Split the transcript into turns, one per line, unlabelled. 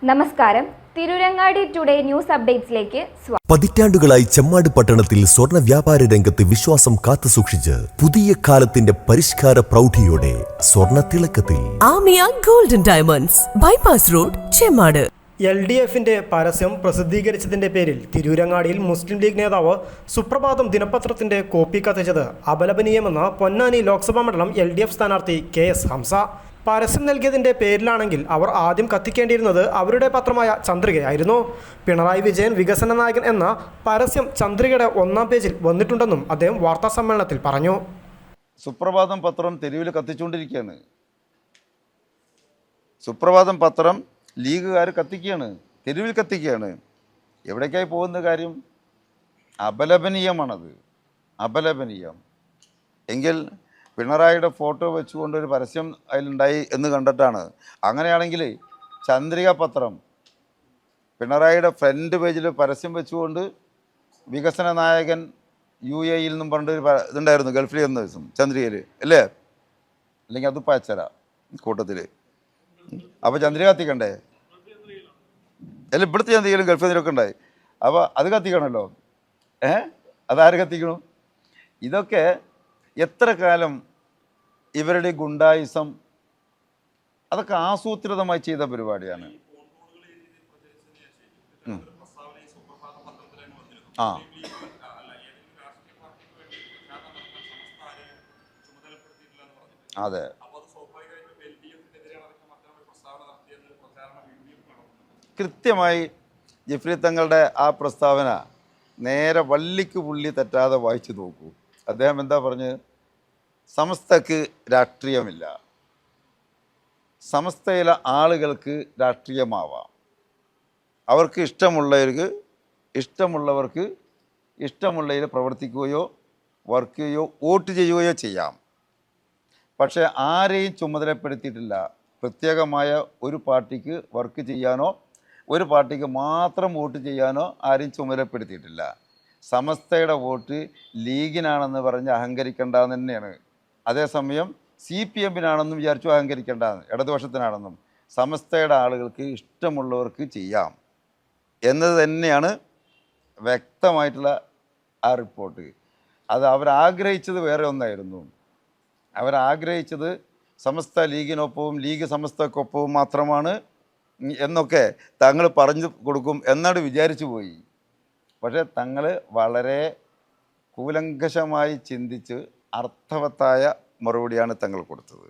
നമസ്കാരം. Tirurangadi today news അപ്ഡേറ്റ്സിലേക്ക് സ്വാഗതം.
പതിറ്റാണ്ടുകളായി ചെമ്മാട് പട്ടണത്തിൽ സ്വർണ്ണ വ്യാപാര രംഗത്ത് വിശ്വാസം കാത്തുസൂക്ഷിച്ച് പുതിയ കാലത്തിന്റെ പരിഷ്കാര പ്രൗഢിയോടെ സ്വർണ്ണ തിളക്കത്തിൽ
Amiya golden diamonds, bypass road, Chemmad.
LDFന്റെ പരസ്യം പ്രസിദ്ധീകരിച്ചതിന്റെ പേരിൽ തിരൂരങ്ങാടിയിൽ മുസ്ലിം ലീഗ് നേതാവ് സുപ്രഭാതം ദിനപത്രത്തിന്റെ കോപ്പി കത്തിച്ചത് അപലപനീയമെന്ന് പൊന്നാനി ലോക്സഭാ മണ്ഡലം LDF സ്ഥാനാർത്ഥി KS ഹംസ. പരസ്യം നൽകിയതിന്റെ പേരിലാണെങ്കിൽ അവർ ആദ്യം കത്തിക്കേണ്ടിയിരുന്നത് അവരുടെ പത്രമായ ചന്ദ്രികയായിരുന്നു. പിണറായി വിജയൻ വികസന നായകൻ എന്ന പരസ്യം ചന്ദ്രികയുടെ 1-ാം പേജിൽ വന്നിട്ടുണ്ടെന്നും അദ്ദേഹം വാർത്താ സമ്മേളനത്തിൽ പറഞ്ഞു.
സുപ്രഭാതം പത്രം തെരുവിൽ കത്തിച്ചുകൊണ്ടിരിക്കുകയാണ്. സുപ്രഭാതം പത്രം ലീഗുകാർ കത്തിക്കുകയാണ്, തെരുവിൽ കത്തിക്കുകയാണ്. എവിടേക്കായി പോകുന്ന കാര്യം? അപലപനീയമാണത്, അപലപനീയം. എങ്കിൽ പിണറായിയുടെ ഫോട്ടോ വെച്ചുകൊണ്ടൊരു പരസ്യം അതിലുണ്ടായി എന്ന് കണ്ടിട്ടാണ്. അങ്ങനെയാണെങ്കിൽ ചന്ദ്രിക പത്രം പിണറായിയുടെ ഫ്രണ്ട് പേജിൽ പരസ്യം വെച്ചുകൊണ്ട് വികസന നായകൻ UAE നിന്നും പറഞ്ഞൊരു ഇതുണ്ടായിരുന്നു, ഗൾഫിൽ ചെന്ന ദിവസം ചന്ദ്രികയിൽ അല്ലേ? അല്ലെങ്കിൽ അത് പച്ചര കൂട്ടത്തിൽ. അപ്പോൾ ചന്ദ്രിക കത്തിക്കണ്ടേ? അല്ല, ഇവിടുത്തെ ചന്ദ്രികയിലും ഗൾഫിൽ നിന്നൊക്കെ ഉണ്ടായി. അപ്പോൾ അത് കത്തിക്കണമല്ലോ. അതാര് കത്തിക്കണം? ഇതൊക്കെ എത്ര കാലം ഇവരുടെ ഗുണ്ടായിസം അതൊക്കെ ആസൂത്രിതമായി ചെയ്ത പരിപാടിയാണ്. അതെ, കൃത്യമായി ജിഫ്രി തങ്ങളുടെ ആ പ്രസ്താവന നേരെ വള്ളിക്ക് പുള്ളി തെറ്റാതെ വായിച്ചു നോക്കൂ. അദ്ദേഹം എന്താ പറഞ്ഞത്? സമസ്തക്ക് രാഷ്ട്രീയമില്ല, സമസ്തയിലെ ആളുകൾക്ക് രാഷ്ട്രീയമാവാം, അവർക്ക് ഇഷ്ടമുള്ളവർക്ക് ഇഷ്ടമുള്ളതിൽ പ്രവർത്തിക്കുകയോ വർക്ക് ചെയ്യുകയോ വോട്ട് ചെയ്യുകയോ ചെയ്യാം. പക്ഷേ ആരെയും ചുമതലപ്പെടുത്തിയിട്ടില്ല പ്രത്യേകമായ ഒരു പാർട്ടിക്ക് വർക്ക് ചെയ്യാനോ ഒരു പാർട്ടിക്ക് മാത്രം വോട്ട് ചെയ്യാനോ ആരെയും ചുമതലപ്പെടുത്തിയിട്ടില്ല. സമസ്തയുടെ വോട്ട് ലീഗിനാണെന്ന് പറഞ്ഞ് അഹങ്കരിക്കേണ്ടതെന്ന് തന്നെയാണ്. അതേസമയം CPM-നാണെന്നും വിചാരിച്ചു അഹങ്കരിക്കേണ്ടതെന്ന്, ഇടതുപക്ഷത്തിനാണെന്നും. സമസ്തയുടെ ആളുകൾക്ക് ഇഷ്ടമുള്ളവർക്ക് ചെയ്യാം എന്നത് തന്നെയാണ് വ്യക്തമായിട്ടുള്ള ആ റിപ്പോർട്ട്. അത് അവരാഗ്രഹിച്ചത് വേറെ ഒന്നായിരുന്നു. അവരാഗ്രഹിച്ചത് സമസ്ത ലീഗിനൊപ്പവും ലീഗ് സമസ്തക്കൊപ്പവും മാത്രമാണ് എന്നൊക്കെ തങ്ങൾ പറഞ്ഞു കൊടുക്കും എന്നാണ് വിചാരിച്ചു പോയി. പക്ഷേ തങ്ങൾ വളരെ കൂലങ്കഷമായി ചിന്തിച്ച് അർത്ഥവത്തായ മറുപടിയാണ് തങ്ങൾ കൊടുത്തത്.